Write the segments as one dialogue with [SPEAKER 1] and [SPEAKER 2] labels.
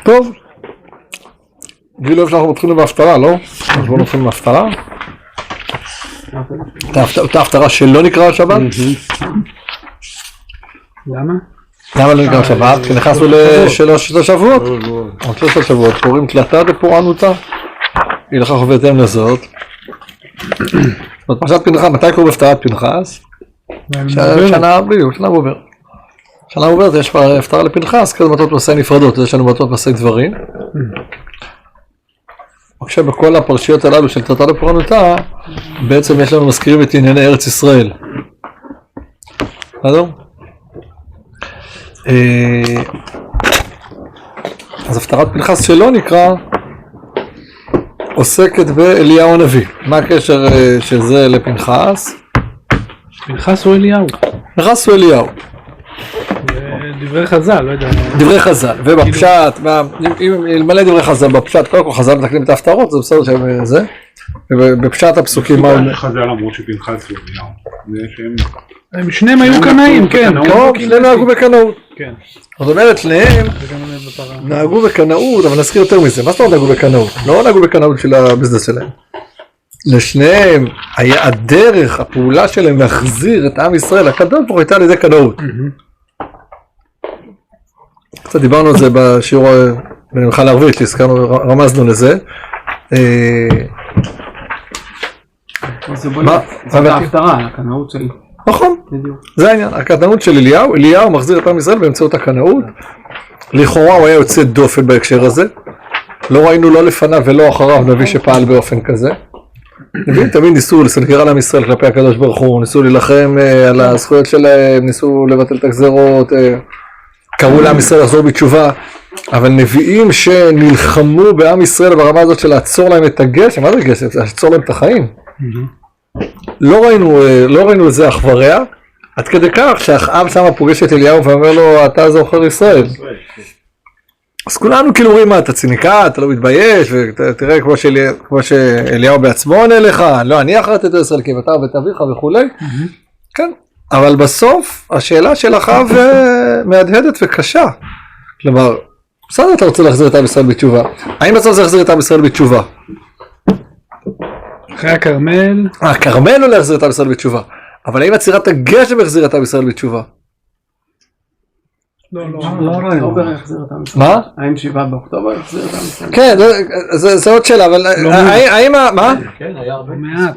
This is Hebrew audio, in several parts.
[SPEAKER 1] טוב, גילו איפה שאנחנו מתחילים בהפטרה, לא? אז בואו נתחיל בהפטרה. אותה הפטרה שלא נקרא על שבת?
[SPEAKER 2] למה?
[SPEAKER 1] למה לא נקרא על שבת? כי נכנסנו לשלושת השבועות. שלושת השבועות, קוראים תלתה דפורענותא. היא לך חובתם לזאת. פרשת פנחס, מתי קוראים בהפטרת פנחס? שנה בדיוק, שנה עובר. שנה עוברת, יש כבר הפטרה לפנחס, כזה מטרות מסעי נפרדות, יש לנו מטרות מסעי דברים. עכשיו בכל הפרשיות הללו של תלתה דפורענותא, בעצם יש לנו מזכירים את ענייני ארץ ישראל. בסדר? אז הפטרת פנחס שלא נקרא, עוסקת באליהו הנביא. מה הקשר של זה לפנחס?
[SPEAKER 2] פנחס הוא אליהו.
[SPEAKER 1] פנחס הוא אליהו.
[SPEAKER 2] דברי חז"ל, לא יודע.
[SPEAKER 1] דברי חז"ל, ובפשט, אם אלמלא דברי חז"ל, בפשט, קודם כל חז"ל מתקנים את ההפטרות, זה בסדר שהם זה, ובפשט הפסוקים...
[SPEAKER 3] חז"ל אמרו שפנחס הוא אליהו.
[SPEAKER 2] הם שניהם היו קנאים, כן.
[SPEAKER 1] שניהם נהגו בקנאות.
[SPEAKER 2] כן.
[SPEAKER 1] זאת אומרת, שניהם נהגו בקנאות, אבל נזכיר יותר מזה. מה זאת אומרת נהגו בקנאות? לא נהגו בקנאות של הביזנס שלהם. לשניהם היה הדרך, הפעולה שלהם להחזיר את עם ישראל, הקדוש ברוך הוא הייתה על ידי קנאות. קצת דיברנו על זה בשיעור במנחה לערבית, שהזכרנו, רמזנו לזה.
[SPEAKER 2] זה בהפטרה, הקנאות שלי.
[SPEAKER 1] נכון, זה העניין, הקנאות של אליהו, אליהו מחזיר את עם ישראל באמצעות הקנאות. לכאורה הוא היה יוצא דופן בהקשר הזה. לא ראינו לא לפניו ולא אחריו נביא שפעל באופן כזה. נביאים תמיד ניסו לסנגר על עם ישראל כלפי הקדוש ברוך הוא, ניסו להילחם על הזכויות שלהם, ניסו לבטל את הגזרות, קראו לעם ישראל לחזור בתשובה, אבל נביאים שנלחמו בעם ישראל ברמה הזאת של לעצור להם את הגשם, מה זה גשם? זה לעצור להם את החיים. לא ראינו לזה אח ורע, עד כדי כך שהאחאב שם פוגש את אליהו ואומר לו, אתה זוכר ישראל. אז כולנו כאילו רואים מה, אתה ציניקה, אתה לא מתבייש, ותראה כמו שאליהו בעצמו עונה לך, לא, אני אחרת את ישראל כי אתה ובית אביך וכולי. כן, אבל בסוף השאלה של אחאב מהדהדת וקשה. כלומר, בסדר אתה רוצה להחזיר את עם ישראל בתשובה. האם בסוף זה להחזיר את עם ישראל בתשובה?
[SPEAKER 2] אחרי הכרמל.
[SPEAKER 1] הכרמל לא להחזיר את עם ישראל בתשובה. אבל האם עצירת הגשם החזיר את עם ישראל בתשובה?
[SPEAKER 2] לא.
[SPEAKER 4] אוקטובר יחזיר את עם ישראל.
[SPEAKER 1] מה?
[SPEAKER 4] האם 7 באוקטובר יחזיר את עם ישראל?
[SPEAKER 1] כן, זה עוד שאלה, אבל האם, מה?
[SPEAKER 4] כן, היה הרבה
[SPEAKER 2] מעט.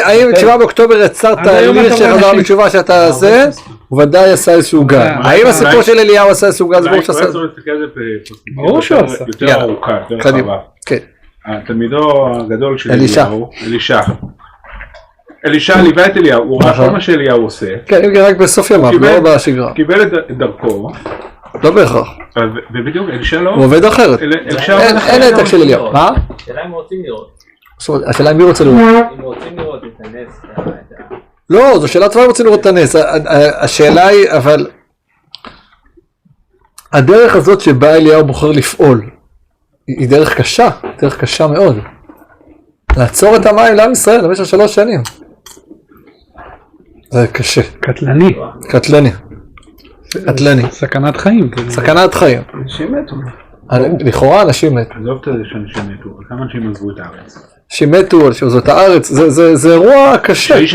[SPEAKER 1] האם 7 באוקטובר יצר תהליך שחזר בתשובה שאתה זה, הוא ודאי עשה איזשהו גל. האם הסיפור של אליהו עשה איזשהו גל?
[SPEAKER 3] ברור שהוא עשה. יותר ארוכה, יותר רחבה. התלמידו הגדול של אליהו, אלישע ליווה את אליהו, הוא ראה כל מה שאליהו עושה.
[SPEAKER 1] כן, רק בסוף ימיו, לא בשגרה.
[SPEAKER 3] קיבל את דרכו.
[SPEAKER 1] לא בהכרח.
[SPEAKER 3] ובדיוק, אלישע לא...
[SPEAKER 1] הוא עובד אחרת. אין העתק של אליהו. מה?
[SPEAKER 5] השאלה אם רוצים לראות.
[SPEAKER 1] השאלה אם מי רוצה לראות?
[SPEAKER 5] אם רוצים לראות את הנס.
[SPEAKER 1] לא, זו שאלה טובה אם רוצים לראות את הנס. השאלה היא, אבל... הדרך הזאת שבה אליהו בוחר לפעול, היא דרך קשה, דרך קשה מאוד. לעצור את המים לעם ישראל במשך 3 שנים. זה קשה.
[SPEAKER 2] קטלני.
[SPEAKER 1] קטלני.
[SPEAKER 2] סכנת חיים.
[SPEAKER 1] סכנת חיים.
[SPEAKER 4] אנשים מתו.
[SPEAKER 1] לכאורה אנשים מתו.
[SPEAKER 3] עזוב את זה שאנשים מתו, כמה אנשים עזבו את הארץ?
[SPEAKER 1] אנשים מתו, אנשים עזבו את הארץ, זה אירוע קשה.
[SPEAKER 3] איש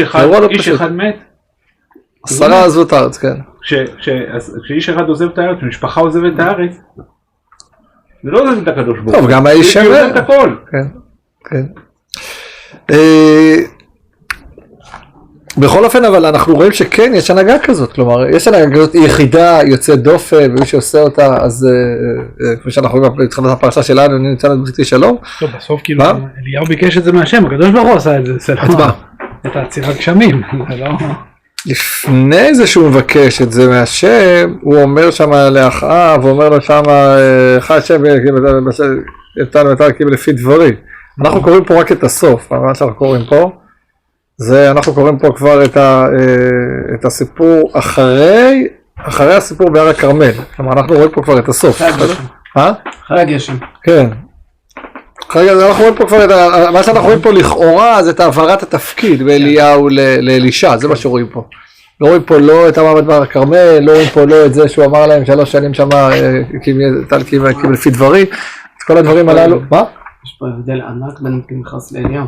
[SPEAKER 3] אחד מת?
[SPEAKER 1] 10 עזבו את הארץ, כן.
[SPEAKER 3] כשאיש אחד עוזב את הארץ, משפחה עוזבת את הארץ, זה לא עוזב את הקדוש ברוך הוא.
[SPEAKER 1] טוב, גם האיש שם.
[SPEAKER 3] זה עוזב את הכל.
[SPEAKER 1] כן. בכל אופן, אבל אנחנו רואים שכן, יש הנהגה כזאת, כלומר, יש הנהגה כזאת יחידה, יוצאת דופן, ומי שעושה אותה, אז כפי שאנחנו רואים בתחילת הפרשה שלנו, אני נמצא לבריתי שלום.
[SPEAKER 2] טוב, בסוף כאילו, אליהו ביקש את זה מהשם, הקדוש ברוך הוא עשה את זה, את העצירת גשמים, זה לא...
[SPEAKER 1] לפני זה שהוא מבקש את זה מהשם, הוא אומר שם לאחאב, הוא אומר לו שם, השם, אתה קיבל לפי דברי. אנחנו קוראים פה רק את הסוף, מה שאנחנו קוראים פה, זה אנחנו קוראים פה כבר את הסיפור אחרי הסיפור בהר הכרמל, כלומר אנחנו רואים פה כבר את הסוף.
[SPEAKER 4] אחרי הגשם.
[SPEAKER 1] כן. אנחנו רואים פה כבר, מה שאנחנו רואים פה לכאורה זה את העברת התפקיד באליהו לאלישע, זה מה שרואים פה. לא רואים פה לא את המוות בהר הכרמל, לא רואים פה לא את זה שהוא אמר להם 3 שנים שמה, קיבל לפי דברי, את כל הדברים הללו, מה?
[SPEAKER 4] יש פה הבדל ענק בין פנחס לאליהו.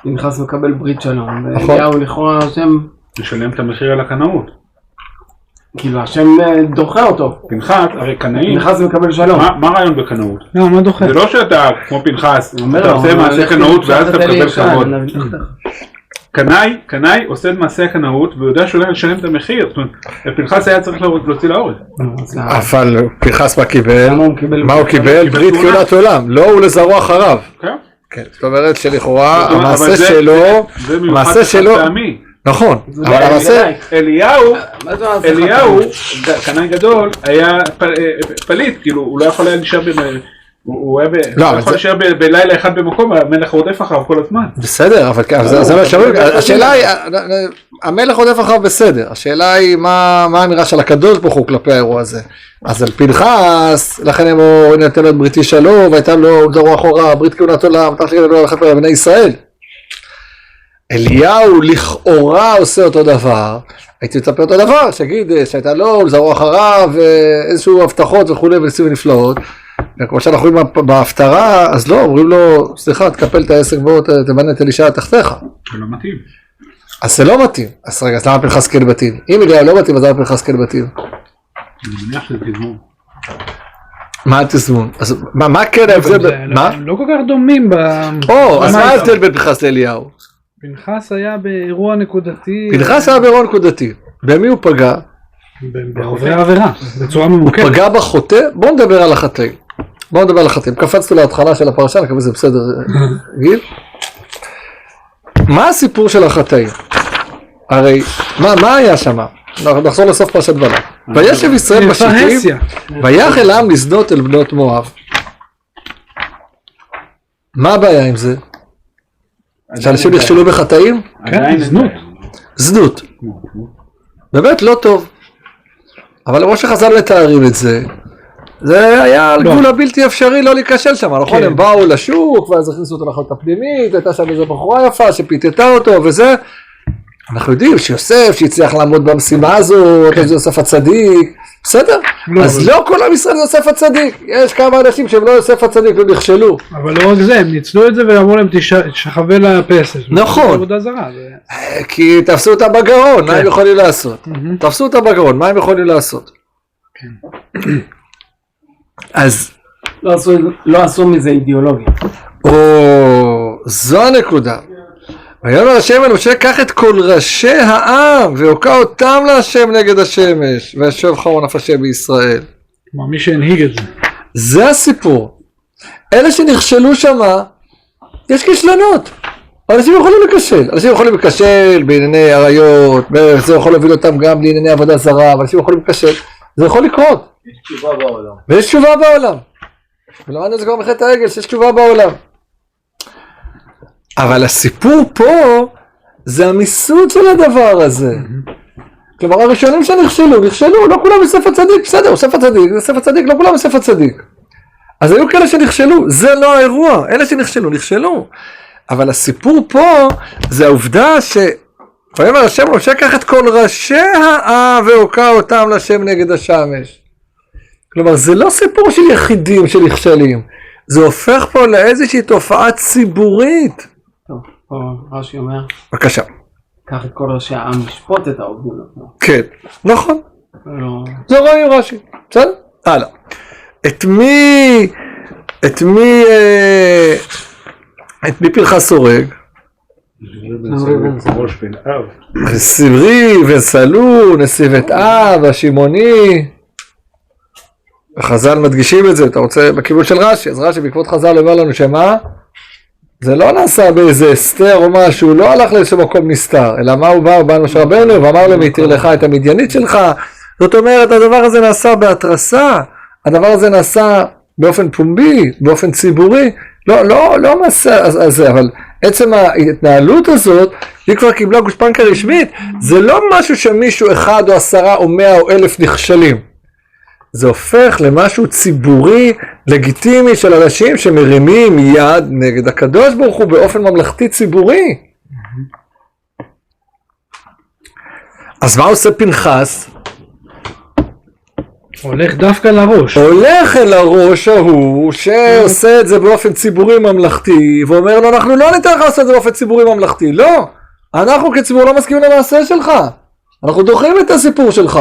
[SPEAKER 4] פנחס מקבל ברית שלום, ואליהו לכאורה השם...
[SPEAKER 3] לשלם את המחיר על הקנאות.
[SPEAKER 4] כאילו השם דוחה אותו.
[SPEAKER 3] פנחס, הרי קנאים...
[SPEAKER 4] פנחס מקבל שלום.
[SPEAKER 3] מה הרעיון בקנאות?
[SPEAKER 2] לא, מה דוחה?
[SPEAKER 3] זה לא שאתה כמו פנחס, אתה עושה מעשה קנאות ואז אתה מקבל כבוד. קנאי עושה את מעשה הקנאות והוא יודע שהוא לשלם את המחיר. זאת אומרת, פנחס היה צריך להוציא להורג.
[SPEAKER 1] אבל פנחס מה קיבל? מה הוא קיבל? ברית כהונת עולם, לא הוא לזרוע אחריו. כן, זאת אומרת שלכאורה המעשה שלו, נכון, אבל המעשה,
[SPEAKER 3] אליהו, קנאי גדול, היה פליט, כאילו הוא לא יכול היה להישאר הוא יכול להישאר בלילה אחד במקום, המלך רודף אחריו כל הזמן.
[SPEAKER 1] בסדר, אבל זה מה שאומרים, השאלה היא, המלך רודף אחריו בסדר, השאלה היא מה האמירה של הקדוש ברוך הוא כלפי האירוע הזה. אז על פנחס, לכן הוא נתן לו בריתי שלום, והייתה לו זרוע אחורה, ברית כהונת עולם, תחת לגדול לחפר לבני ישראל. אליהו לכאורה עושה אותו דבר, הייתי מצפה אותו דבר, שיגיד שהייתה לו זרוע אחריו, ואיזשהו הבטחות וכולי וניסים ונפלאות, וכמו שאנחנו רואים בהפטרה, אז לא, אומרים לו, סליחה, תקפל את העסק בו, תבנה את אלישע תחתיך.
[SPEAKER 3] זה לא מתאים.
[SPEAKER 1] אז זה לא מתאים. אז רגע, אז למה פנחס כן מתאים? אם אליהו לא מתאים, אז למה פנחס כן מתאים?
[SPEAKER 3] אני מניח שזה תזמון.
[SPEAKER 1] מה התזמון? אז מה כן ההבדל? מה?
[SPEAKER 2] הם לא כל כך דומים
[SPEAKER 1] אז מה ההבדל בין פנחס לאליהו?
[SPEAKER 2] פנחס היה באירוע נקודתי.
[SPEAKER 1] פנחס היה באירוע נקודתי. במי הוא פגע?
[SPEAKER 2] בעוברי העבירה, בצורה ממוקדת.
[SPEAKER 1] הוא פגע בחוטא? בואו נדבר על החטאים. קפצנו להתחלה של הפרשה, אני מקווה זה בסדר. גיל? מה הסיפור של החטאים? הרי, מה היה שם? נחזור לסוף פרשת בלק. וישב ישראל בשיטים, ויחל העם לשדות אל בנות מואב. מה הבעיה עם זה? שאנשים נכשלו בחטאים?
[SPEAKER 2] כן, זנות.
[SPEAKER 1] זנות. באמת לא טוב. אבל למרות שחז"ל מתארים את זה, זה היה על גבול הבלתי אפשרי לא להיכשל שם, נכון? הם באו לשוק, ואז הכניסו אותו לחלטה הפנימית, הייתה שם איזו בחורה יפה שפיתתה אותו וזה. אנחנו יודעים שיוסף שהצליח לעמוד במשימה הזאת, זה יוסף הצדיק, בסדר? אז לא כל עם ישראל זה יוסף הצדיק, יש כמה אנשים שהם לא יוסף הצדיק ונכשלו.
[SPEAKER 2] אבל לא רק זה, הם ניצלו את זה ואמרו להם תשחווה לפסל.
[SPEAKER 1] נכון, כי תפסו אותם בגרון, מה הם יכולים לעשות? תפסו אותם בגרון, מה הם יכולים לעשות? אז
[SPEAKER 4] לא עשו מזה אידיאולוגיה.
[SPEAKER 1] זו הנקודה. ויאמר השם אל משה, קח את כל ראשי העם והוקע אותם להשם נגד השמש וישב חרון אף השם בישראל.
[SPEAKER 2] כלומר מי שהנהיג את זה.
[SPEAKER 1] זה הסיפור. אלה שנכשלו שמה, יש כישלונות. אנשים יכולים לקשל. אנשים יכולים לקשל בענייני עריות, זה יכול להוביל אותם גם לענייני עבודה זרה, אנשים יכולים לקשל. זה יכול לקרות.
[SPEAKER 5] יש תשובה בעולם.
[SPEAKER 1] ויש תשובה בעולם. ולמדנו את זה כבר מחטא העגל, שיש תשובה בעולם. אבל הסיפור פה זה המיסוד של הדבר הזה. כלומר הראשונים נכשלו, לא כולם בספר צדיק, בסדר, הוא ספר צדיק, זה ספר צדיק, לא כולם בספר צדיק. אז היו כאלה שנכשלו, זה לא האירוע, אלה נכשלו. אבל הסיפור פה זה העובדה ויאמר השם אל משה, קח את כל ראשי העם והוקע אותם להשם נגד השמש. כלומר זה לא סיפור של יחידים שנכשלים, זה הופך פה לאיזושהי תופעה ציבורית.
[SPEAKER 4] טוב, פה רש"י אומר,
[SPEAKER 1] בבקשה.
[SPEAKER 4] קח את כל ראשי העם לשפוט את העובדים.
[SPEAKER 1] כן, נכון. זה רואים רש"י, בסדר? הלאה. את מי פנחס הורג? סמרי וסלו, נסיבת אב, השמעוני. וחז"ל מדגישים את זה, אתה רוצה בכיוון של רש"י, אז רש"י בעקבות חז"ל אומר לנו שמה? זה לא נעשה באיזה אסתר או משהו, לא הלך לאיזשהו מקום נסתר, אלא מה הוא בא על משה רבנו ואמר לו והתיר לך את המדיינית שלך. זאת אומרת, הדבר הזה נעשה בהתרסה, הדבר הזה נעשה באופן פומבי, באופן ציבורי, לא מעשה הזה, אבל עצם ההתנהלות הזאת, היא כבר קיבלה גושפנקה רשמית, זה לא משהו שמישהו 1 או 10 או 100 או 1000 נכשלים. זה הופך למשהו ציבורי, לגיטימי של אנשים שמרימים יד נגד הקדוש ברוך הוא באופן ממלכתי ציבורי. אז מה עושה פנחס?
[SPEAKER 2] הולך דווקא לראש.
[SPEAKER 1] הולך אל הראש ההוא שעושה את זה באופן ציבורי ממלכתי ואומר לו אנחנו לא ניתן לך לעשות את זה באופן ציבורי ממלכתי, לא, אנחנו כציבור לא מסכימים למעשה שלך, אנחנו דוחים את הסיפור שלך,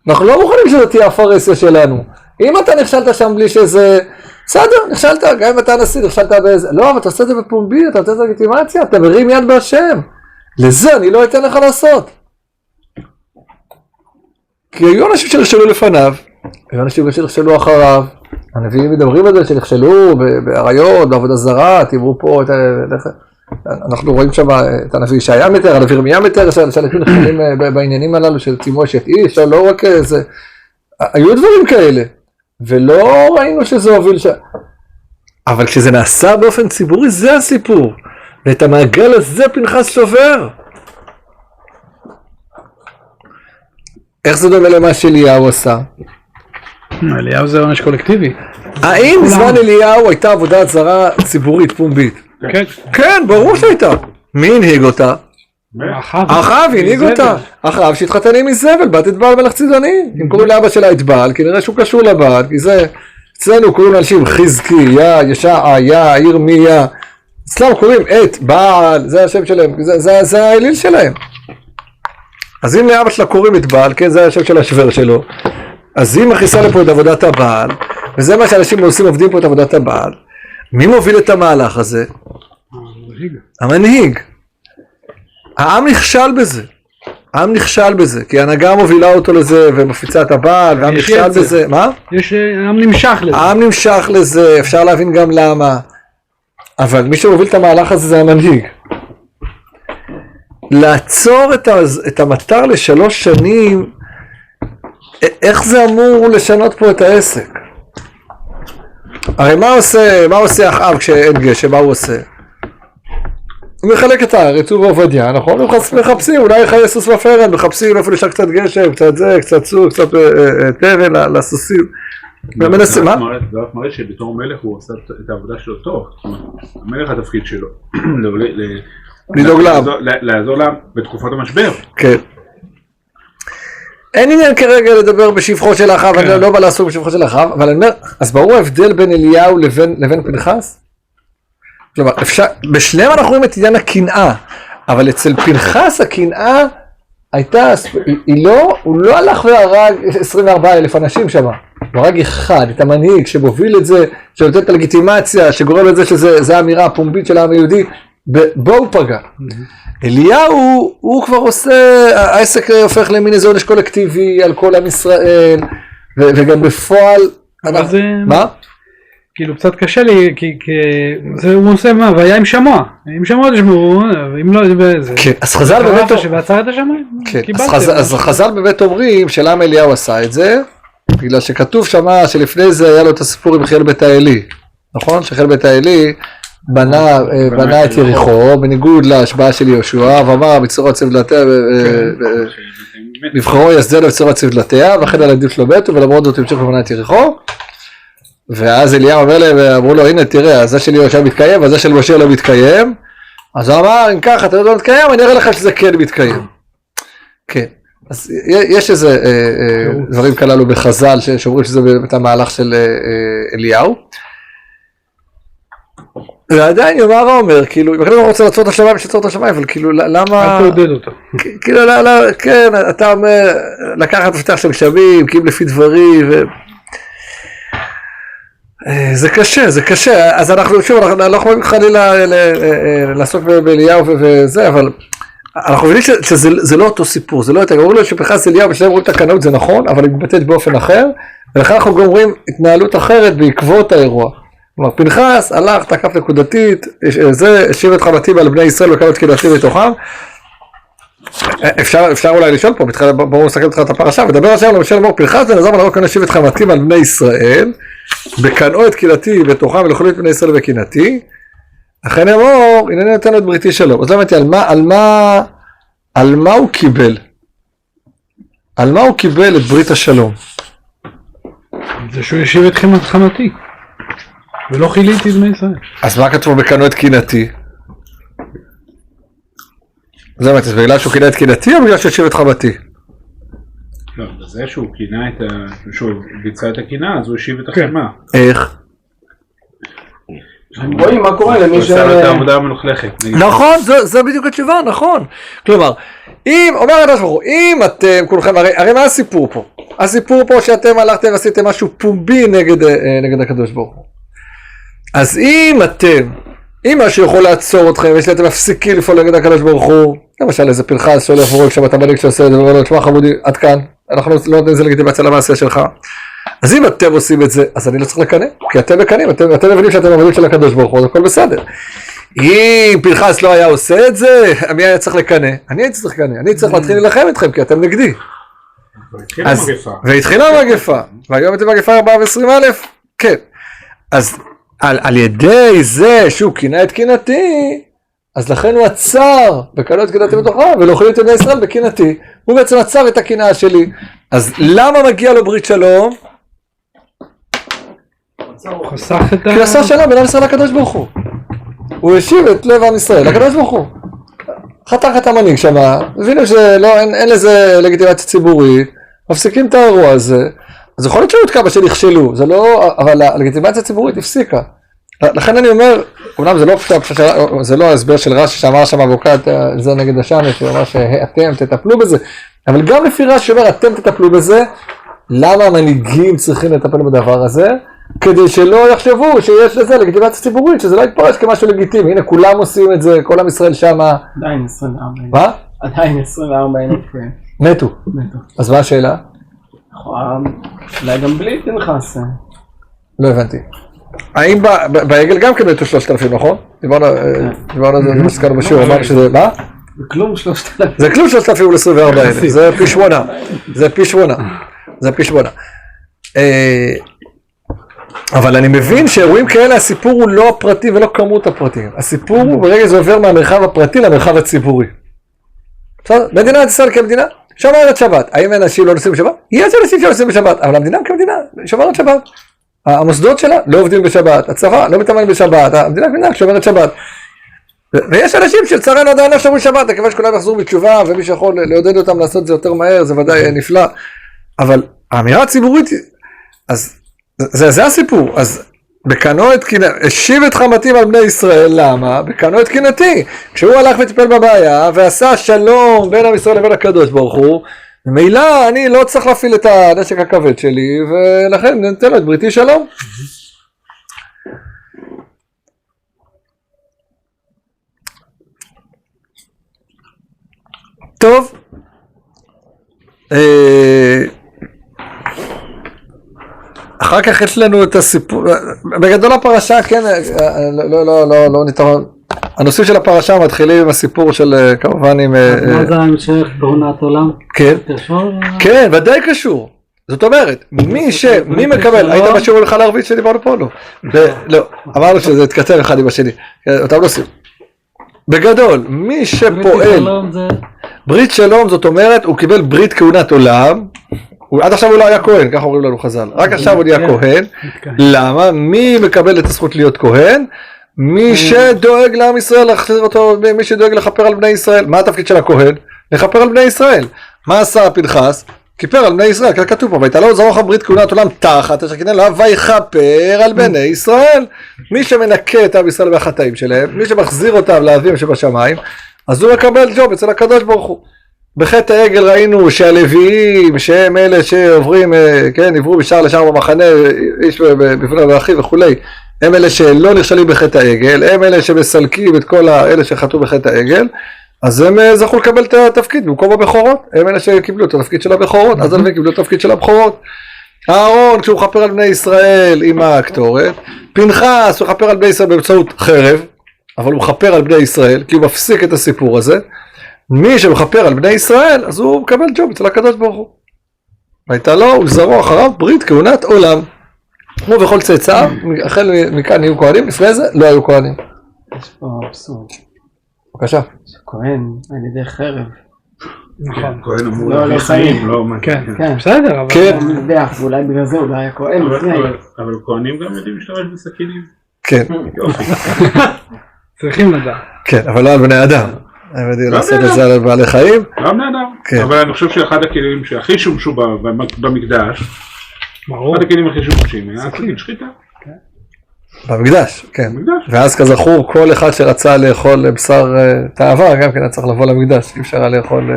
[SPEAKER 1] אנחנו לא מוכנים שזה תהיה הפרסיה שלנו. אם אתה נכשלת שם בלי שזה, בסדר, נכשלת, גם אם אתה נשיא, נכשלת באיזה, לא, אבל אתה עושה את זה בפומבי, אתה נותן את לגיטימציה, אתה מרים יד בהשם, לזה אני לא אתן לך לעשות. כי היו אנשים שנכשלו לפניו, היו אנשים שנכשלו אחריו, הנביאים מדברים על זה שנכשלו בעריות, בעבודה זרה, תראו פה את אנחנו רואים שם את הנביא ישעיה מתאר, הנביא ירמיה מתאר, שאנשים נכשלים בעניינים הללו של טימוש את איש, לא רק זה, היו דברים כאלה, ולא ראינו שזה הוביל אבל כשזה נעשה באופן ציבורי זה הסיפור, ואת המעגל הזה פנחס שובר. איך זה דומה למה שאליהו עשה?
[SPEAKER 2] אליהו זה עונש קולקטיבי.
[SPEAKER 1] האם בזמן אליהו הייתה עבודת זרה ציבורית פומבית?
[SPEAKER 2] כן.
[SPEAKER 1] כן, ברור שהייתה. מי הנהיג אותה? אחאב הנהיג אותה. אחאב שהתחתן עם איזבל, בת את בעל מלך צידוני. אם קוראים לאבא שלה את בעל, כנראה שהוא קשור לבעל, כי זה, אצלנו קוראים לאנשים חזקיה, ישעיה, ירמיה. אצלנו קוראים את בעל, זה השם שלהם, זה האליל שלהם. אז אם לאבא שלה קוראים את בעל, כן, זה השם של השוור שלו, אז היא מכניסה לפה את עבודת הבעל, וזה מה שאנשים עושים, עובדים פה את עבודת הבעל. מי מוביל את המהלך הזה? המנהיג. העם נכשל בזה. העם נכשל בזה, כי ההנהגה מובילה אותו לזה, ומפיצה את הבעל, והעם נכשל בזה. מה?
[SPEAKER 2] העם נמשך לזה.
[SPEAKER 1] העם נמשך לזה, אפשר להבין גם למה. אבל מי שמוביל את המהלך הזה זה המנהיג. לעצור את המטר ל3 שנים, איך זה אמור לשנות פה את העסק? הרי מה עושה אחאב כשאין גשם? מה הוא עושה? הוא מחלק את הארץ, הוא ועובדיה, נכון? מחפשים, אולי חיי סוס ופרן, מחפשים איפה נשאר קצת גשם, קצת זה, קצת סוס, קצת תבן לסוסים.
[SPEAKER 3] זה רק מראה שבתור מלך הוא עושה את העבודה שלו טוב. המלך התפקיד שלו.
[SPEAKER 1] לדאוג לעם.
[SPEAKER 3] לעזור לעם בתקופת המשבר.
[SPEAKER 1] כן. אין עניין כרגע לדבר בשבחו של אחאב, אני לא בא לעסוק בשבחו של אחאב, אבל אני אומר, אז ברור ההבדל בין אליהו לבין פנחס? כלומר, בשניהם אנחנו רואים את עניין הקנאה, אבל אצל פנחס הקנאה הייתה, הוא לא הלך והרג 24,000 אנשים שם, הוא הרג אחד, את המנהיג שמוביל את זה, שנותן את הלגיטימציה, שגורם לזה שזה האמירה הפומבית של העם היהודי, בו הוא פגע. אליהו, הוא כבר עושה, העסק הופך למין איזה עונש קולקטיבי על כל עם ישראל, וגם בפועל, מה?
[SPEAKER 2] כאילו קצת קשה לי, כי הוא עושה מה, והיה עם שמוע, עם שמוע תשמעו, אם לא, זה...
[SPEAKER 1] כן, אז חז"ל באמת...
[SPEAKER 2] ועצר את השמוע?
[SPEAKER 1] כן, אז חז"ל באמת אומרים שלמה אליהו עשה את זה, בגלל שכתוב שמה שלפני זה היה לו את הסיפור עם חיל בית האלי, נכון? שחיל בית האלי בנה את יריחו, בניגוד להשבעה של יהושע, ואמר בצורה צבלתיה, נבחרו יסדה לו בצורה צבלתיה, ואחרי הילדים שלו מתו, ולמרות זאת המשיך ובנה את יריחו, ואז אליהו אומר להם, אמרו לו, הנה תראה, הזה של יהושע מתקיים, והזה של משה לא מתקיים, אז הוא אמר, אם ככה אתה לא מתקיים, אני אראה לך שזה כן מתקיים. כן, אז יש איזה דברים כללו בחז"ל, שאומרים שזה באמת המהלך של אליהו, ועדיין יאמר אומר, כאילו, אם אני רוצה לעצור את השמיים, שעצור את השמיים, אבל כאילו, למה...
[SPEAKER 2] אל תעודד אותו.
[SPEAKER 1] כאילו, כן, אתה אומר, לקחת מפתח של גשמים, כאילו לפי דברים, זה קשה, זה קשה, אז אנחנו, שוב, אנחנו לא יכולים חלילה לעסוק באליהו וזה, אבל אנחנו מבינים שזה לא אותו סיפור, זה לא יותר, אומרים לו שפנחס אליהו, ושלהם רואים את הקנאות, זה נכון, אבל היא מתבטאת באופן אחר, ולכן אנחנו גם רואים התנהלות אחרת בעקבות האירוע. כלומר, פנחס הלך, תקף נקודתית, זה, השיב את חמתים על בני ישראל וכמה את קהילתים בתוכם. אפשר אולי לשאול פה, בואו נסתכל את הפרשה, ודבר השם למשל אמור, פנחס בן עזרא בן אהרון כאן השיב את חמתים על בני ישראל, בקנאו את קהילתי בתוכם ולאכלו את בני ישראל בקנאתי, לכן אמור, הנני נותן לו את בריתי שלו. אז לא אמרתי, על מה הוא קיבל? על מה הוא קיבל את ברית השלום?
[SPEAKER 2] זה שהוא השיב את חמתי. ולא חיליתי את בני ישראל.
[SPEAKER 1] אז מה כתוב בקנאו את קנאתי? זה באמת, בגלל שהוא קינה את קינתי או בגלל שהוא השיב את חמתי?
[SPEAKER 3] לא, בזה שהוא קינה את שהוא ביצע את הקינה, אז הוא השיב את החמה.
[SPEAKER 1] איך?
[SPEAKER 4] רואים מה קורה למי
[SPEAKER 3] הוא עשה את העבודה המלוכלכת.
[SPEAKER 1] נכון, זה בדיוק התשובה, נכון. כלומר, אומר הקדוש ברוך הוא, אם אתם כולכם, הרי מה הסיפור פה? הסיפור פה שאתם הלכתם ועשיתם משהו פומבי נגד הקדוש ברוך הוא. אז אם משהו יכול לעצור אתכם, יש לי אתם מפסיקים לפעול נגד הקדוש ברוך הוא, למשל איזה פנחס שהולך ורואה כשאתה המנהיג שעושה את זה, ואומר לו, תשמע חמודי, עד כאן, אנחנו לא נותנים איזה לגיטימציה למעשה שלך. אז אם אתם עושים את זה, אז אני לא צריך לקנא, כי אתם מקנאים, אתם מבינים שאתם עבדים של הקדוש ברוך הוא, אז הכל בסדר. אם פנחס לא היה עושה את זה, מי היה צריך לקנא? אני הייתי צריך לקנא, אני צריך להתחיל להילחם אתכם, כי אתם נגדי. והתחילה המגפה, והיום אתם מגפה 420,000, כן. אז על ידי זה שהוא קינה את קינתי, אז לכן הוא עצר בקנו את קינתי בתוכה, ולא אוכלים את בני ישראל בקינתי. הוא בעצם עצר את הקנאה שלי. אז למה מגיע לו ברית שלום?
[SPEAKER 2] הוא חסך את
[SPEAKER 1] כי עשה שלום בין עם ישראל לקדוש ברוך הוא. הוא השיב את לב עם ישראל לקדוש ברוך הוא. חתך את המנהיג שמה, הבינו שאין לזה לגיטימציה ציבורית, מפסיקים את האירוע הזה, אז יכול להיות שהוא יתקע בשל יכשלו, זה לא, אבל הלגיטימציה הציבורית הפסיקה. לכן אני אומר, אומנם זה לא ההסבר של רש"י שאמר שם אבוקת, זה נגד השמש, הוא אמר שאתם תטפלו בזה, אבל גם לפי רש"י שאומר אתם תטפלו בזה, למה המנהיגים צריכים לטפל בדבר הזה? כדי שלא יחשבו שיש לזה לגיטימציה ציבורית, שזה לא יתפרש כמשהו לגיטימי. הנה כולם עושים את זה, כל עם ישראל שמה.
[SPEAKER 4] עדיין 24.
[SPEAKER 1] מה?
[SPEAKER 4] עדיין 24,000.
[SPEAKER 1] מתו. אז מה השאלה?
[SPEAKER 4] אולי גם בלי פנחס.
[SPEAKER 1] לא הבנתי. האם בעגל גם כן מתו 3,000, נכון? דיברנו על זה, מסכנו בשיעור, אמרנו שזה, מה?
[SPEAKER 4] זה כלום 3,000.
[SPEAKER 1] זה כלום 3,000 ול-24,000, זה פי 8. זה פי 8. אבל אני מבין שאירועים כאלה, הסיפור הוא לא הפרטי ולא כמות הפרטים. הסיפור הוא ברגע זה עובר מהמרחב הפרטי למרחב הציבורי. מדינת ישראל כמדינה שומרת שבת. האם אנשים לא נוסעים בשבת? יש אנשים שנוסעים בשבת, אבל המדינה כמדינה שומרת שבת. המוסדות שלה לא עובדים בשבת, הצבא לא מתאמן בשבת, המדינה כמדינה שומרת שבת. ויש אנשים שלצערנו עדיין לא שומרים שבת, כיוון שכולם יחזרו בתשובה, ומי שיכול לעודד אותם לעשות את זה יותר מהר, זה ודאי נפלא. אבל האמירה הציבורית, אז זה הסיפור. אז בקנו את קינתי, השיב את חמתים על בני ישראל, למה? בקנו את קינתי. כשהוא הלך וטיפל בבעיה, ועשה שלום בין עם ישראל לבין הקדוש ברוך הוא, ממילא אני לא צריך להפעיל את הנשק הכבד שלי, ולכן נתן לו את בריתי שלום. טוב. אחר כך יש לנו את הסיפור, בגדול הפרשה, כן, לא נתרון. הנושאים של הפרשה מתחילים עם הסיפור של, כמובן עם...
[SPEAKER 2] מה זה המשך בעונת עולם?
[SPEAKER 1] כן, כן, ודאי קשור. זאת אומרת, מי מקבל, היית בשיעור לך לערבית שדיברנו פה? לא, אמרנו שזה התקצר אחד עם השני, אותם נושאים. בגדול, מי שפועל, ברית שלום זאת אומרת, הוא קיבל ברית כהונת עולם, עד עכשיו הוא לא היה כהן, ככה אומרים לנו חז"ל, רק עכשיו הוא נהיה כהן. למה? מי מקבל את הזכות להיות כהן? מי שדואג לעם ישראל, להחזיר אותו, מי שדואג לכפר על בני ישראל. מה התפקיד של הכהן? לכפר על בני ישראל. מה עשה פנחס? כיפר על בני ישראל, כך כתוב פה, והייתה לו זרוע ברית כהונת עולם תחת אשר קינן לה ויכפר על בני ישראל. מי שמנקה את עם ישראל והחטאים שלהם, מי שמחזיר אותם לאביהם שבשמיים, אז הוא מקבל ג'וב אצל הקדוש ברוך הוא. בחטא העגל ראינו שהלוויים, שהם אלה שעוברים, כן, עברו משער לשער במחנה, איש בפני ואחיו וכולי, הם אלה שלא נכשלים בחטא העגל, הם אלה שמסלקים את כל אלה שחטאו בחטא העגל, אז הם זכו לקבל את התפקיד במקום הבכורות, הם אלה שקיבלו את התפקיד של הבכורות, אז הם קיבלו את התפקיד של הבכורות. אהרון, כשהוא חפר על בני ישראל עם הקטורת, פנחס הוא חפר על בני ישראל באמצעות חרב, אבל הוא חפר על בני ישראל, כי הוא מפסיק את הסיפור הזה. מי שמחפר על בני ישראל, אז הוא מקבל ג'וב אצל הקדוש ברוך הוא. הייתה לו ולזרוע אחריו ברית כהונת עולם. כמו בכל צאצאיו, החל מכאן נהיו כהנים, לפני זה לא היו כהנים.
[SPEAKER 4] יש פה אבסורד.
[SPEAKER 1] בבקשה.
[SPEAKER 4] כהן על ידי חרב.
[SPEAKER 2] נכון.
[SPEAKER 3] כהן אמור
[SPEAKER 4] לא,
[SPEAKER 3] להביא
[SPEAKER 4] לא
[SPEAKER 3] חיים, לא...
[SPEAKER 2] כן,
[SPEAKER 4] כן.
[SPEAKER 2] בסדר, אבל...
[SPEAKER 1] כן.
[SPEAKER 4] אני יודע, ואולי בגלל זה אולי היה כהן.
[SPEAKER 3] אבל כהנים גם יודעים להשתמש בסכינים.
[SPEAKER 1] כן.
[SPEAKER 2] צריכים לדעת.
[SPEAKER 1] כן, אבל לא על בני אדם. העבדים לעשות את זה על בעלי חיים.
[SPEAKER 3] גם נהדר, אבל אני חושב שאחד הכלים שהכי שמשו במקדש, אחד הכלים הכי שמשו היה כלים שחיטה.
[SPEAKER 1] במקדש, כן. ואז כזכור, כל אחד שרצה לאכול בשר תאווה, גם כן היה צריך לבוא למקדש, אי אפשר היה לאכול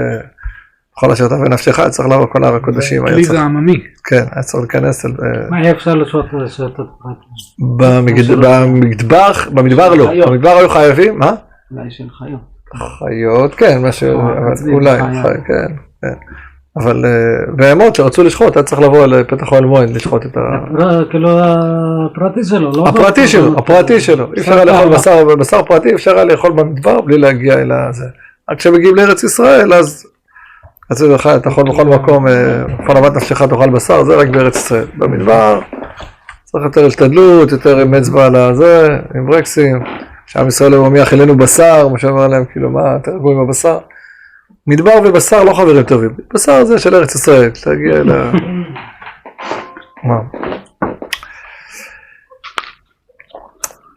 [SPEAKER 1] כל אשר תאווה נפשך, היה צריך לבוא כל הר הקודשים.
[SPEAKER 2] כלי זה עממי.
[SPEAKER 1] כן, היה צריך להיכנס אל...
[SPEAKER 6] מה היה אפשר לשעות
[SPEAKER 1] במדבר לא, במדבר היו חייבים, מה?
[SPEAKER 4] אולי של חיות.
[SPEAKER 1] חיות, כן, משהו, אולי, כן, כן. אבל בהמות שרצו לשחוט, היה צריך לבוא לפתח אוהל מועד, לשחוט את ה...
[SPEAKER 6] כאילו הפרטי שלו, לא...
[SPEAKER 1] הפרטי שלו. אי אפשר היה לאכול בשר פרטי, אפשר היה לאכול במדבר בלי להגיע אל הזה. רק כשמגיעים לארץ ישראל, אז אתה יכול בכל מקום, בכל אהבת נפשך תאכל בשר, זה רק בארץ ישראל. במדבר צריך יותר השתדלות, יותר עם אצבע על הזה, עם ברקסים. שעם ישראל אומר מי אכילנו בשר, מה שאומר להם, כאילו מה, תרגעו עם הבשר. מדבר ובשר לא חברים טובים. בשר זה של ארץ ישראל, תגיע אל ה...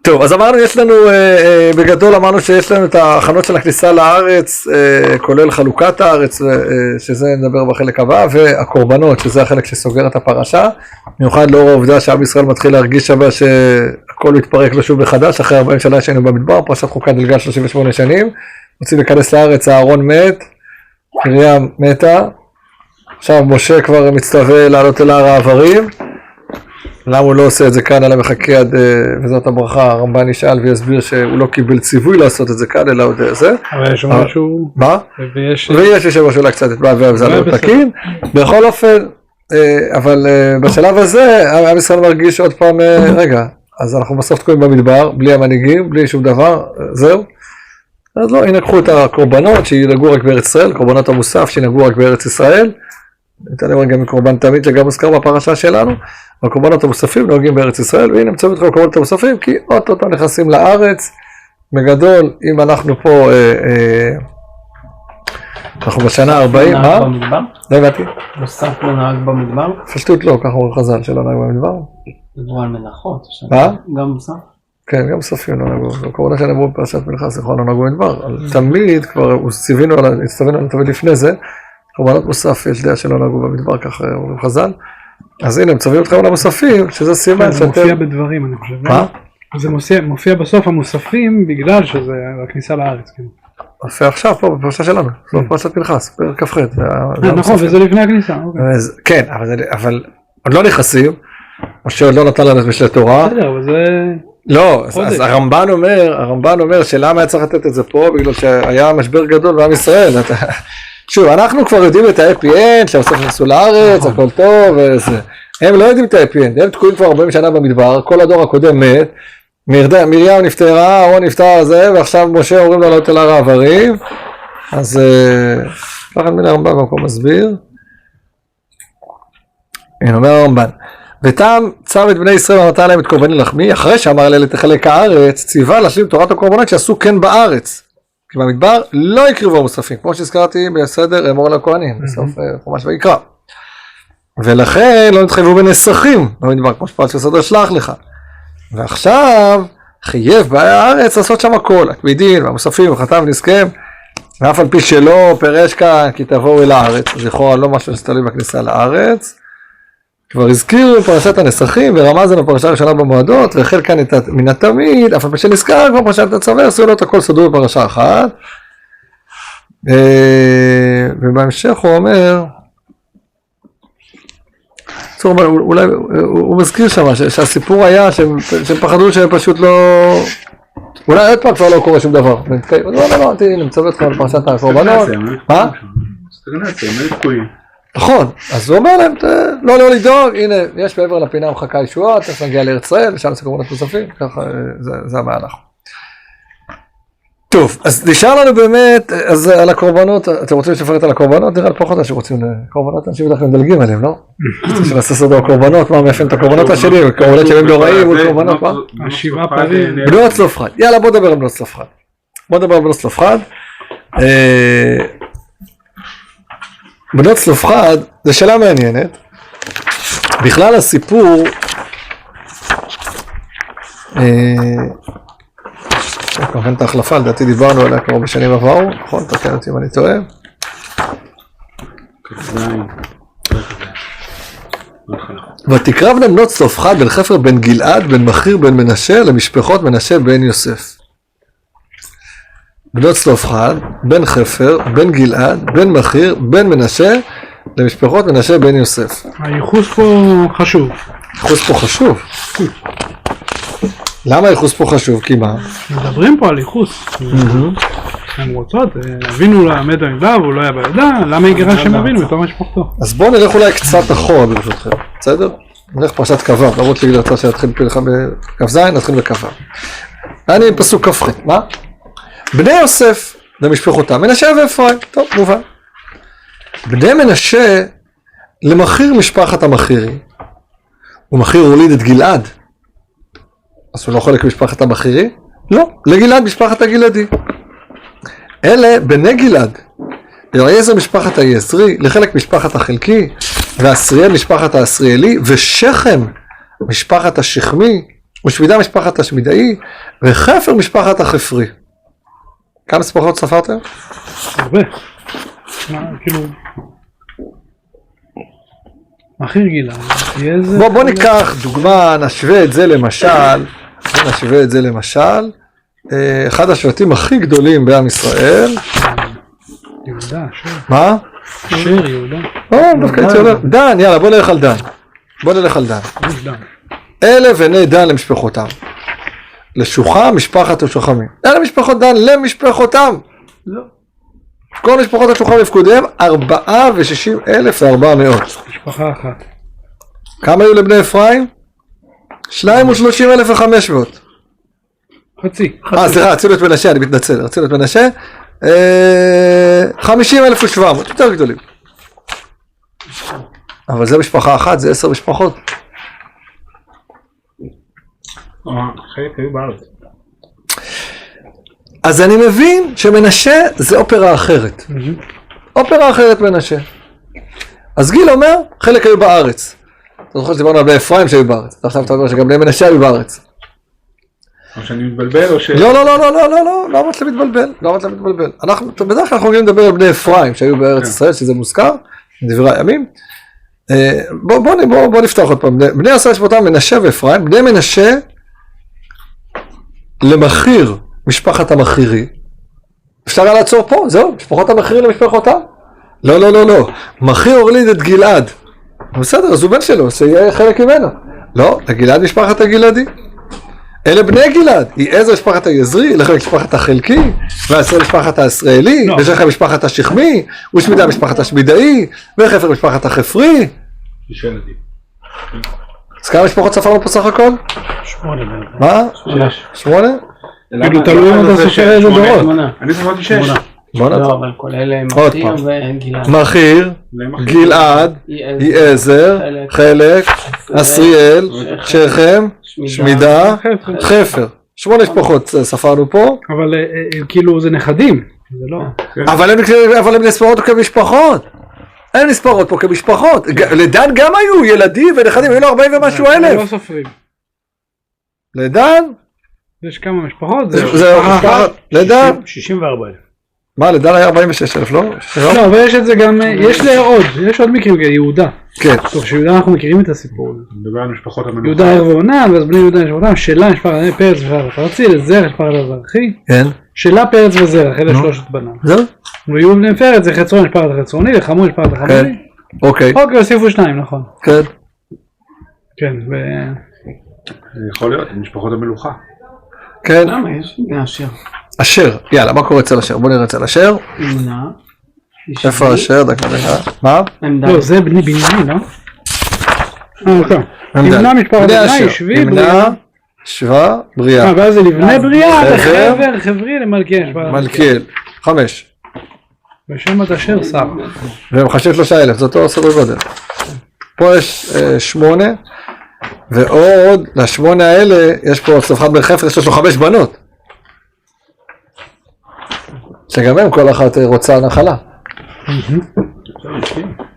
[SPEAKER 1] טוב, אז אמרנו, יש לנו, בגדול אמרנו שיש לנו את ההכנות של הכניסה לארץ, כולל חלוקת הארץ, שזה נדבר בחלק הבא, והקורבנות, שזה החלק שסוגר את הפרשה, במיוחד לאור העובדה שעם ישראל מתחיל להרגיש שבה שהכל מתפרק לו שוב מחדש, אחרי 40 שנה שהיינו במדבר, פרשת חוקת גלגל 38 שנים, רוצים להיכנס לארץ, הארון מת, מרים מתה, עכשיו משה כבר מצטווה לעלות אל הר העברים, למה הוא לא עושה את זה כאן, אלא מחכה עד, וזאת הברכה, הרמב"ן ישאל ויסביר שהוא לא קיבל ציווי לעשות את זה כאן, אלא עוד זה.
[SPEAKER 2] אבל יש משהו...
[SPEAKER 1] מה? ויש יושב ראש אולי קצת את מה וזה לא תקין. בכל אופן, אבל בשלב הזה, עם ישראל מרגיש עוד פעם, רגע, אז אנחנו בסוף תקועים במדבר, בלי המנהיגים, בלי שום דבר, זהו. אז לא, הנה קחו את הקורבנות שינהגו רק בארץ ישראל, קורבנות המוסף שינהגו רק בארץ ישראל. נתעלם גם מקורבן תמיד שגם מוזכר בפרשה שלנו, הקורבנות המוספים נוהגים בארץ ישראל, והנה מצאו את כל הקורבנות המוספים, כי אותו נכנסים לארץ, בגדול, אם אנחנו פה, אנחנו בשנה 40, מה?
[SPEAKER 4] במדבר?
[SPEAKER 1] לא הבאתי.
[SPEAKER 4] מוסף לא נהג במדבר?
[SPEAKER 1] פשטות לא, ככה אומרים חז"ל שלא נהג במדבר.
[SPEAKER 4] דיברו על מנחות.
[SPEAKER 1] מה?
[SPEAKER 4] גם מוסף? כן,
[SPEAKER 1] גם מוספים לא נהגו, הקורבנות שנאמרו בפרשת מלכה, סליחה, לא נהגו במדבר, תמיד כבר הצטווינו עליו תמיד לפני זה, קורבנות מוסף, יש דעה שלא נהגו במדבר, ככה אומרים חז"ל. אז הנה, מצווים אתכם למוספים, שזה סימן
[SPEAKER 2] שאתם... זה מופיע בדברים, אני חושב.
[SPEAKER 1] מה?
[SPEAKER 2] זה מופיע בסוף המוספים, בגלל שזה הכניסה לארץ.
[SPEAKER 1] מופיע עכשיו פה, בפרשה שלנו, לא פרשת פנחס, פרק כ"ח.
[SPEAKER 2] נכון, וזה לפני הכניסה.
[SPEAKER 1] כן, אבל עוד לא נכנסים, משה עוד לא נתן לנו את משלי תורה.
[SPEAKER 2] בסדר, אבל זה...
[SPEAKER 1] לא, אז הרמב"ן אומר שלמה היה צריך לתת את זה פה, בגלל שהיה משבר גדול בעם ישראל. שוב, אנחנו כבר יודעים את ה-happy end, שהבסוף נכנסו לארץ, הכל טוב, וזה. הם לא יודעים את ה-happy end, הם תקועים כבר 40 שנה במדבר, כל הדור הקודם מת, מרים נפטרה, אהרון נפטר זה, ועכשיו משה אומרים לו לעלות אל הר העברים, אז ככה מן הרמב"ן במקום מסביר. הנה אומר הרמב"ן, ותם צו את בני ישראל ונתן להם את קורבני לחמי, אחרי שאמר אלה תחלק הארץ, ציווה להשלים תורת הקורבנות שעשו כן בארץ. כי במדבר לא יקריבו המוספים, כמו שהזכרתי בסדר אמור לכהנים, בסוף חומש ויקרא. ולכן לא נתחייבו בנסחים במדבר, כמו שפעל שסדר שלח לך. ועכשיו חייב בארץ לעשות שם הכל, הקבידין והמוספים וחטב נסכם, ואף על פי שלא פרש כאן כי תבואו אל הארץ, אז לכאורה לא משהו שתלוי בכניסה לארץ. כבר הזכירו פרשת הנסחים ורמז לנו פרשה ראשונה במועדות, והחל כאן מן התמיד, אף על פי שנזכר כבר פרשת הצווה, עשו לו את הכל סדור בפרשה אחת. ובהמשך הוא אומר, אולי הוא מזכיר שם שהסיפור היה שהם פחדו שהם פשוט לא, אולי עוד פעם כבר לא קורה שום דבר. לא, אני מצווה אתכם על פרשת הקורבנות. מה? נכון, אז הוא אומר להם, לא לדאוג, הנה, יש מעבר לפינה מחכה ישועה, תכף נגיע לארץ ישראל, ושם נעשה קורבנות נוספים, ככה זה המהלך. טוב, אז נשאר לנו באמת, אז על הקורבנות, אתם רוצים לפרט על הקורבנות? נראה לי פחות אנשים רוצים לקורבנות, אנשים בדרך כלל מדלגים עליהם, לא? רוצה שנעשה סדר הקורבנות, מה מאפים את הקורבנות השני, קורבנות שהם לא רעים, מול קורבנות, מה?
[SPEAKER 2] השבעה פרים.
[SPEAKER 1] בנות צלופחד, יאללה בוא נדבר על בנות צלופחד. בנות צלופחד, זו שאלה מעניינת. בכלל הסיפור, כמובן את ההחלפה, לדעתי דיברנו עליה כבר בשנים עברו, נכון? תקן אותי אם אני טועה. ותקרבנה בנות צלופחד בן חפר בן גלעד בן מכיר בן מנשה למשפחות מנשה בן יוסף. בנות צלופחד בן חפר בן גלעד בן מכיר בן מנשה למשפחות מנשה בן יוסף.
[SPEAKER 2] הייחוס פה חשוב.
[SPEAKER 1] הייחוס פה חשוב? למה הייחוס פה חשוב? כי מה?
[SPEAKER 2] מדברים פה על ייחוס. הם רוצות, אבינו למד במדבר והוא לא היה בעדה, למה יגרש שם אבינו בתור משפחתו?
[SPEAKER 1] אז בואו נלך אולי קצת אחורה ברשותכם, בסדר? נלך פרשת כ"ו, למרות לי רצה שנתחיל בכ"ז, נתחיל בכ"ו. אני פסוק כ"ח, מה? בני יוסף למשפחותם, מנשה ואפרים, טוב, מובן. בני מנשה למכיר משפחת המכירי, ומכיר הוליד את גלעד, אז הוא לא חלק משפחת המכירי? לא, לגלעד משפחת הגלעדי. אלה בני גלעד, אליעזר משפחת היזרי, לחלק משפחת החלקי, ועשריאל משפחת העשריאלי, ושכם משפחת השכמי, ושמידה משפחת השמידאי, וחפר משפחת החפרי. כמה משפחות ספרתם?
[SPEAKER 2] הרבה. כאילו... מכיר גלעד.
[SPEAKER 1] בוא ניקח דוגמה, נשווה את זה למשל, אחד השבטים הכי גדולים בעם ישראל.
[SPEAKER 2] יהודה, שר.
[SPEAKER 1] מה?
[SPEAKER 2] שר, יהודה.
[SPEAKER 1] דווקא הייתי אומר, דן, יאללה בוא נלך על דן. אלה בני דן למשפחותם. לשוחם משפחת השוחמים. אלה משפחות דן למשפחותם.
[SPEAKER 2] לא.
[SPEAKER 1] כל משפחות השוחם לפקודיהם 64,400.
[SPEAKER 2] משפחה אחת.
[SPEAKER 1] כמה היו לבני אפרים? 32,500.
[SPEAKER 2] חצי.
[SPEAKER 1] סליחה, רצינו את מנשה, אני מתנצל, רצינו את מנשה, 50,700, יותר גדולים. אבל זה משפחה אחת, זה 10 משפחות.
[SPEAKER 3] חלק היו בארץ.
[SPEAKER 1] אז אני מבין שמנשה זה אופרה אחרת. אופרה אחרת מנשה. אז גיל אומר, חלק היו בארץ. אתה זוכר שדיברנו על בני אפרים שהיו בארץ. עכשיו אתה אומר שגם בני מנשה היו בארץ.
[SPEAKER 3] או שאני מתבלבל או ש...
[SPEAKER 1] לא, לא אמרת למתבלבל, בדרך כלל אנחנו יכולים לדבר על בני אפרים שהיו בארץ ישראל, שזה מוזכר, דברי הימים. בוא נפתח עוד פעם, בני ישראל שבותם מנשה ואפרים, בני מנשה למכיר משפחת המכירי, אפשר היה לעצור פה, זהו, משפחות המכירי למשפחותם? לא, מכיר הוליד את גלעד, בסדר, אז הוא בן שלו, שיהיה חלק ממנו, לא, לגלעד משפחת הגלעדי. אלה בני גלעד, אליעזר משפחת היזרי, לחלק משפחת החלקי, ועשריאל משפחת העשריאלי, ושכם משפחת השכמי, ושמידה משפחת השמידאי, וחפר משפחת החפרי.
[SPEAKER 3] 6 ילדים.
[SPEAKER 1] אז כמה משפחות ספרנו פה סך הכל?
[SPEAKER 2] 8.
[SPEAKER 1] מה? 8?
[SPEAKER 2] כאילו תלוי אם אתה סופר איזה דורות.
[SPEAKER 3] אני ספרתי 6.
[SPEAKER 1] בוא נתן.
[SPEAKER 4] לא, אבל כל אלה
[SPEAKER 1] עוד
[SPEAKER 4] מכיר
[SPEAKER 1] פעם.
[SPEAKER 4] וגלעד.
[SPEAKER 1] מכיר, גלעד, אליעזר, חלק, עשריאל, שכם, שמידה, חפר. 8 משפחות ספרנו פה.
[SPEAKER 2] אבל כאילו זה נכדים. זה לא...
[SPEAKER 1] אבל הם נספרות פה כמשפחות. הם נספרות פה כמשפחות. לדן גם היו ילדים ונכדים, היו לו 40 ומשהו אלף.
[SPEAKER 2] לא סופרים.
[SPEAKER 1] לדן?
[SPEAKER 2] יש כמה משפחות.
[SPEAKER 1] זה משפחה. לדן?
[SPEAKER 6] 64,000.
[SPEAKER 1] מה, לדן היה 46,000, לא?
[SPEAKER 2] לא, אבל יש את זה גם, יש עוד מקרים, יהודה.
[SPEAKER 1] כן.
[SPEAKER 2] טוב, שיהודה אנחנו מכירים את הסיפור.
[SPEAKER 3] מדבר על משפחות המנוחה.
[SPEAKER 2] יהודה ער ועונן, ואז בני יהודה משפחותם, שלה משפחת פרץ ושבט ארצי, לזרח משפחת הזרחי.
[SPEAKER 1] כן.
[SPEAKER 2] שלה פרץ וזרח, אלה 3 בניו.
[SPEAKER 1] זהו?
[SPEAKER 2] ויהיו בני פרץ זה חצרון משפחת החצרוני, וחמור משפחת החמורי.
[SPEAKER 1] אוקיי.
[SPEAKER 2] אוקיי, הוסיפו 2, נכון.
[SPEAKER 1] כן.
[SPEAKER 2] כן,
[SPEAKER 3] יכול להיות, משפחות המלוכה.
[SPEAKER 1] כן.
[SPEAKER 4] למה? יש בני אשר.
[SPEAKER 1] אשר, יאללה, מה קורה אצל אשר? בוא נראה אצל אשר.
[SPEAKER 4] אמונה.
[SPEAKER 1] איפה אשר? דקה. מה?
[SPEAKER 2] לא, זה בני בנימין, לא? אוקיי. ימנע משפחת בני, ישבי, בריאה.
[SPEAKER 1] שווה, בריאה.
[SPEAKER 2] ואז זה לבני בריאה, לחבר, חברי, למלכיאל.
[SPEAKER 1] מלכיאל. 5.
[SPEAKER 2] ושם את אשר שר.
[SPEAKER 1] ומחשב 3,000, זה אותו סדר גודל. פה יש 8, ועוד ל8 האלה, יש פה צלופחד בן חפר, יש לו 5 בנות. שגם הם כל אחת רוצה נחלה.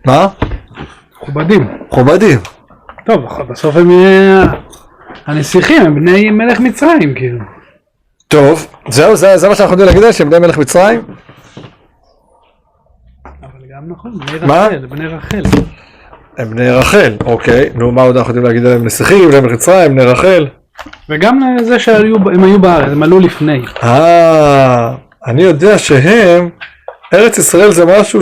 [SPEAKER 1] מה? מכובדים.
[SPEAKER 2] טוב, בסוף הם הנסיכים, הם בני מלך מצרים, כאילו.
[SPEAKER 1] טוב, זהו, זה מה שאנחנו יודעים להגיד, שהם בני מלך מצרים?
[SPEAKER 2] אבל גם נכון, בני
[SPEAKER 1] מה?
[SPEAKER 2] רחל, בני רחל.
[SPEAKER 1] הם בני רחל, אוקיי. נו, מה עוד אנחנו יודעים להגיד עליהם? נסיכים, בני מלך מצרים, בני רחל.
[SPEAKER 2] וגם זה שהם היו בארץ, הם עלו לפני.
[SPEAKER 1] אני יודע שהם, ארץ ישראל זה משהו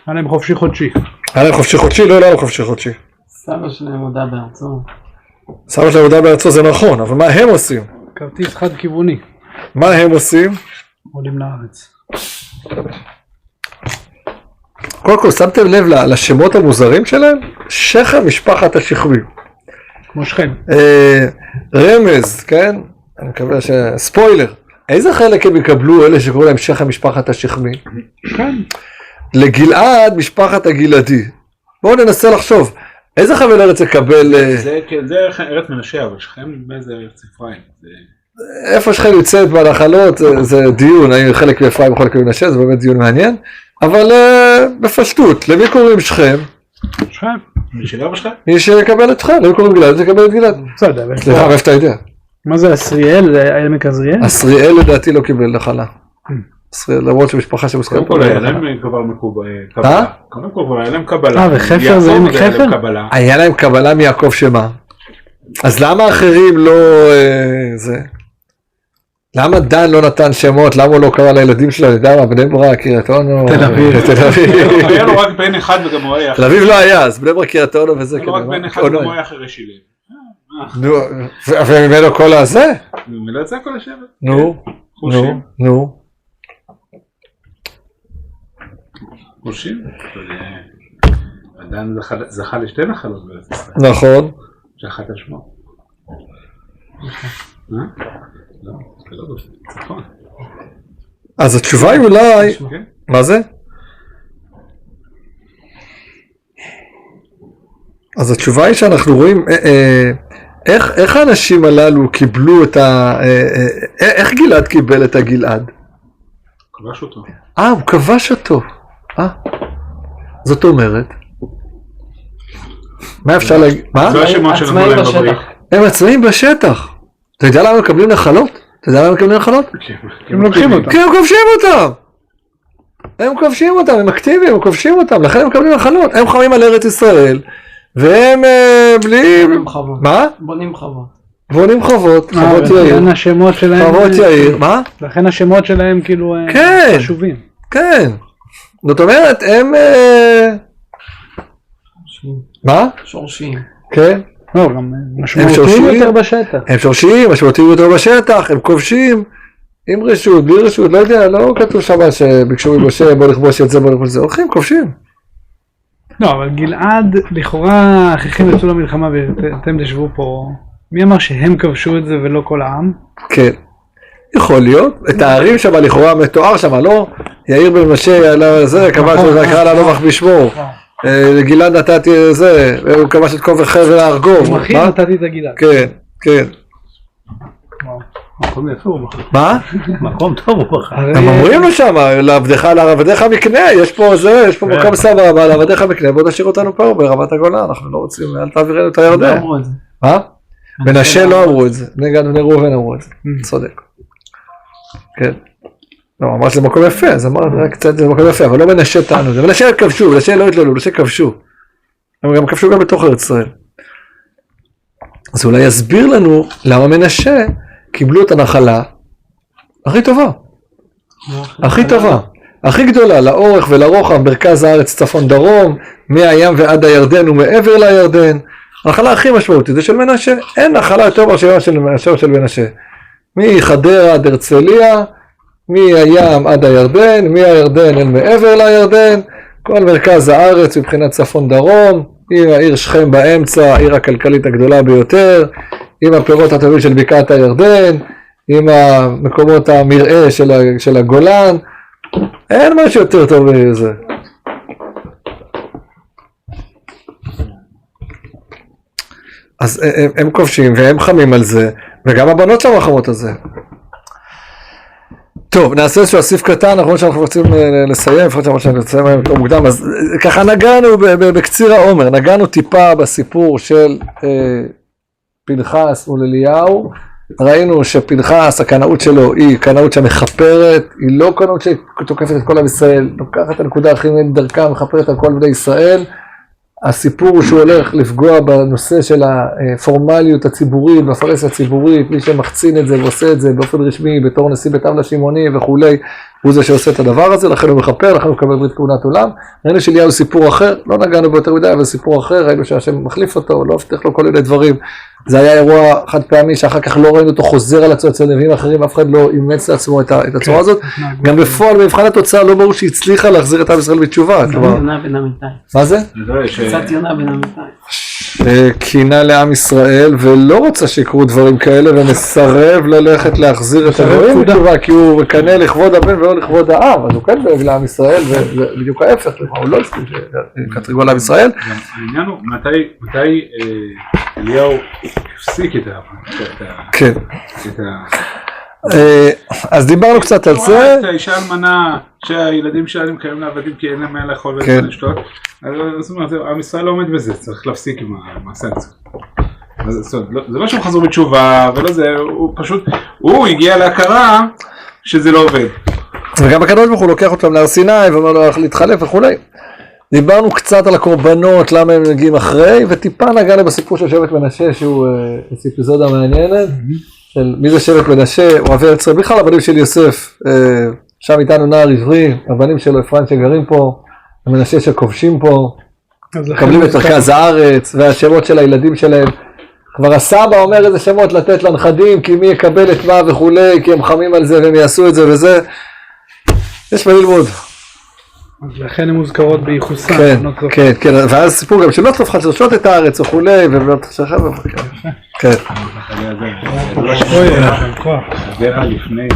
[SPEAKER 2] היה להם חופשי חודשי.
[SPEAKER 1] היה להם חופשי חודשי? לא, לא היה להם חופשי חודשי.
[SPEAKER 4] סבא שלהם הודה בארצו.
[SPEAKER 1] סבא שלהם הודה בארצו זה נכון, אבל מה הם עושים?
[SPEAKER 2] כרטיס חד כיווני.
[SPEAKER 1] מה הם עושים?
[SPEAKER 2] עולים לארץ.
[SPEAKER 1] קודם כל, שמתם לב לשמות המוזרים שלהם? שכם משפחת השכמים.
[SPEAKER 2] כמו שכם.
[SPEAKER 1] רמז, כן? אני מקווה ספוילר. איזה חלק הם יקבלו אלה שקוראים להם שכם משפחת השכמים?
[SPEAKER 2] כן.
[SPEAKER 1] לגלעד משפחת הגלעדי. בואו ננסה לחשוב. איזה חבל ארץ יקבל...
[SPEAKER 3] זה ארץ מנשה, אבל שכם באיזה ארץ אפרים.
[SPEAKER 1] איפה שכם יוצאת בנחלות, זה דיון, האם חלק מאפרים וחלק ממנשה, זה באמת דיון מעניין. אבל בפשטות, למי קוראים שכם?
[SPEAKER 2] שכם.
[SPEAKER 3] מי שגר בשכם?
[SPEAKER 1] מי שיקבל את שכם, למי קוראים גלעד, זה יקבל את גלעד.
[SPEAKER 2] בסדר.
[SPEAKER 1] סליחה, מאיפה אתה יודע?
[SPEAKER 2] מה זה אסריאל? זה עמק עזריאל?
[SPEAKER 1] אסריאל לדעתי לא קיבל נחלה. אסריאל, למרות שמשפחה שמוזכרת
[SPEAKER 3] קודם
[SPEAKER 1] פה.
[SPEAKER 3] כל היה להם כבר קבלה. קודם כל כבר היה להם קבלה.
[SPEAKER 2] וחפר זה עמק חפר?
[SPEAKER 1] היה להם קבלה מיעקב שמה. אז למה האחרים לא... זה? למה דן לא נתן שמות? למה הוא לא קרא לילדים שלו? אני יודע מה, בני ברק, קריית אונו...
[SPEAKER 2] תל אביב.
[SPEAKER 3] היה לו רק בן אחד וגם הוא היה...
[SPEAKER 1] תל אביב לא היה, אז בני ברק, קריית אונו וזה.
[SPEAKER 3] היה לו רק בן אחד וגם הוא היה אחרי שילה.
[SPEAKER 1] נו, וממנו כל הזה?
[SPEAKER 3] ומילא זה כל השבט.
[SPEAKER 1] נו.
[SPEAKER 3] חושים? עדיין זכה לשתי נחלות בארץ ישראל.
[SPEAKER 1] נכון.
[SPEAKER 3] שאחת על שמו. לא, זה לא נכון.
[SPEAKER 1] אז התשובה היא אולי... מה זה? אז התשובה היא שאנחנו רואים... איך האנשים הללו קיבלו את איך גלעד קיבל את הגלעד?
[SPEAKER 3] כבש אותו.
[SPEAKER 1] הוא כבש אותו. זאת אומרת... מה אפשר להגיד? מה?
[SPEAKER 3] זה השמות שנתנו להם בברית.
[SPEAKER 1] הם עצמאים בשטח. אתה יודע למה הם מקבלים נחלות?
[SPEAKER 2] הם לוקחים אותם.
[SPEAKER 1] כי הם כובשים אותם. הם אקטיביים, הם כובשים אותם. לכן הם מקבלים נחלות. הם חיים על ארץ ישראל. והם בלי... מה?
[SPEAKER 4] בונים חוות.
[SPEAKER 1] בונים חוות יאיר.
[SPEAKER 2] לכן השמות שלהם...
[SPEAKER 1] חוות יאיר, מה?
[SPEAKER 2] לכן השמות שלהם כאילו חשובים.
[SPEAKER 1] כן. זאת אומרת, הם... מה?
[SPEAKER 4] שורשיים.
[SPEAKER 1] כן.
[SPEAKER 2] לא, גם משמעותיים יותר בשטח.
[SPEAKER 1] הם שורשיים, משמעותיים יותר בשטח, הם כובשים עם רשות, בלי רשות, לא יודע, לא כתוב שם שביקשו ממשה, בוא לכבוש את זה, הולכים, כובשים.
[SPEAKER 2] לא, אבל גלעד, לכאורה, אחיכם יצאו למלחמה ואתם תשבו פה, מי אמר שהם כבשו את זה ולא כל העם?
[SPEAKER 1] כן, יכול להיות, את הערים שם, לכאורה מתואר שם, לא? יאיר בן משה, זה, כבש את קרא לנובח בשמו. לגלעד נתתי זה, הוא כבש את כובע חבל הארגוב.
[SPEAKER 2] אחי נתתי את הגלעד.
[SPEAKER 1] כן.
[SPEAKER 2] מקום יפה הוא בחר.
[SPEAKER 1] מה?
[SPEAKER 2] מקום טוב הוא בחר.
[SPEAKER 1] הם אומרים לו שם, לעבדיך מקנה, יש פה מקום סבבה, לעבדיך מקנה, בוא נשאיר אותנו פה ברמת הגולן, אנחנו לא רוצים, אל תעבירנו את הירדן. מה? מנשה לא אמרו את זה, בני גד ובני ראובן אמרו את זה, צודק. כן. לא, אמרת שזה מקום יפה, אז אמרת קצת זה מקום יפה, אבל לא מנשה טענו, זה מנשה כבשו, מנשה לא התלולו, מנשה כבשו. הם גם כבשו גם בתוך ארץ ישראל. אז אולי יסביר לנו למה מנשה קיבלו את הנחלה הכי טובה. הכי טובה. הכי גדולה, לאורך ולרוחב, מרכז הארץ צפון דרום, מהים ועד הירדן ומעבר לירדן. הנחלה הכי משמעותית זה של מנשה. אין נחלה יותר משמעותית של מנשה. מחדרה עד הרצליה, מהים עד הירדן, מהירדן אל מעבר לירדן, כל מרכז הארץ מבחינת צפון דרום, עם העיר שכם באמצע, העיר הכלכלית הגדולה ביותר, עם הפירות הטובים של בקעת הירדן, עם המקומות המרעה של הגולן, אין משהו יותר טוב מזה. אז הם כובשים והם חמים על זה, וגם הבנות שם חמות על זה. טוב, נעשה איזשהו אסיף קטן, אנחנו שאנחנו רוצים לסיים, לפחות שאנחנו נסיים היום יותר מוקדם, אז ככה נגענו בקציר העומר, נגענו טיפה בסיפור של פנחס מול אליהו, ראינו שפנחס, הקנאות שלו היא קנאות שמחפרת, היא לא קנאות שתוקפת את כל עם ישראל, לוקחת את הנקודה הכי דרכה, מחפרת על כל בני ישראל. הסיפור הוא שהוא הולך לפגוע בנושא של הפורמליות הציבורית, בפרהסיה הציבורית, מי שמחצין את זה ועושה את זה באופן רשמי, בתור נשיא בית אב שמעוני וכולי, הוא זה שעושה את הדבר הזה, לכן הוא מחפר, לכן הוא מקבל ברית כהונת עולם. ראינו שאליהו סיפור אחר, לא נגענו ביותר מדי, אבל סיפור אחר, ראינו שהשם מחליף אותו, לא הבטיח לו כל מיני דברים. זה היה אירוע חד פעמי שאחר כך לא ראינו אותו חוזר על עצמו אצל נביאים אחרים, אף אחד לא אימץ לעצמו את הצורה הזאת. גם בפועל, במבחן התוצאה, לא ברור שהצליחה להחזיר את עם ישראל בתשובה.
[SPEAKER 4] יונה בן אמיתי.
[SPEAKER 1] מה זה?
[SPEAKER 4] קצת יונה בן אמיתי.
[SPEAKER 1] קינה לעם ישראל ולא רוצה שיקרו דברים כאלה ומסרב ללכת להחזיר את הדברים בתשובה כי הוא מקנה לכבוד הבן ולא לכבוד האב, אז הוא כן דואג לעם ישראל ובדיוק ההפך, הוא לא הסכים שיקטרגו לעם ישראל.
[SPEAKER 3] העניין הוא מתי אליהו הפסיק את
[SPEAKER 1] כן. אז דיברנו קצת על זה.
[SPEAKER 3] את האישה אלמנה שהילדים שלהם קיימים לעבדים כי אין להם מה לאכול ואין לשתות, זאת אומרת, עם ישראל לא עומד בזה, צריך להפסיק עם המעשה הזה. זה לא שהם חזרו בתשובה ולא זה, הוא פשוט, הוא הגיע להכרה שזה לא עובד.
[SPEAKER 1] וגם הקדוש ברוך הוא לוקח אותם להר סיני ואומר לו להתחלף וכולי. דיברנו קצת על הקורבנות, למה הם מגיעים אחרי, וטיפה נגענו בסיפור של שבט מנשה שהוא אפיזודה מעניינת. של מי זה שבט מנשה, אוהבי ארץ ישראל, בכלל הבנים של יוסף, שם איתנו נער עברי, הבנים שלו אפרים שגרים פה, המנשה שכובשים פה, מקבלים את מרכז הארץ, והשמות של הילדים שלהם, כבר הסבא אומר איזה שמות לתת לנכדים, כי מי יקבל את מה וכולי, כי הם חמים על זה והם יעשו את זה וזה, יש מה ללמוד.
[SPEAKER 2] אז לכן הן מוזכרות בייחוסה.
[SPEAKER 1] כן, כן, ואז סיפור גם שלא תלופחת לרשות את הארץ וכולי, ובנות שחר וכולי. כן.
[SPEAKER 3] לפני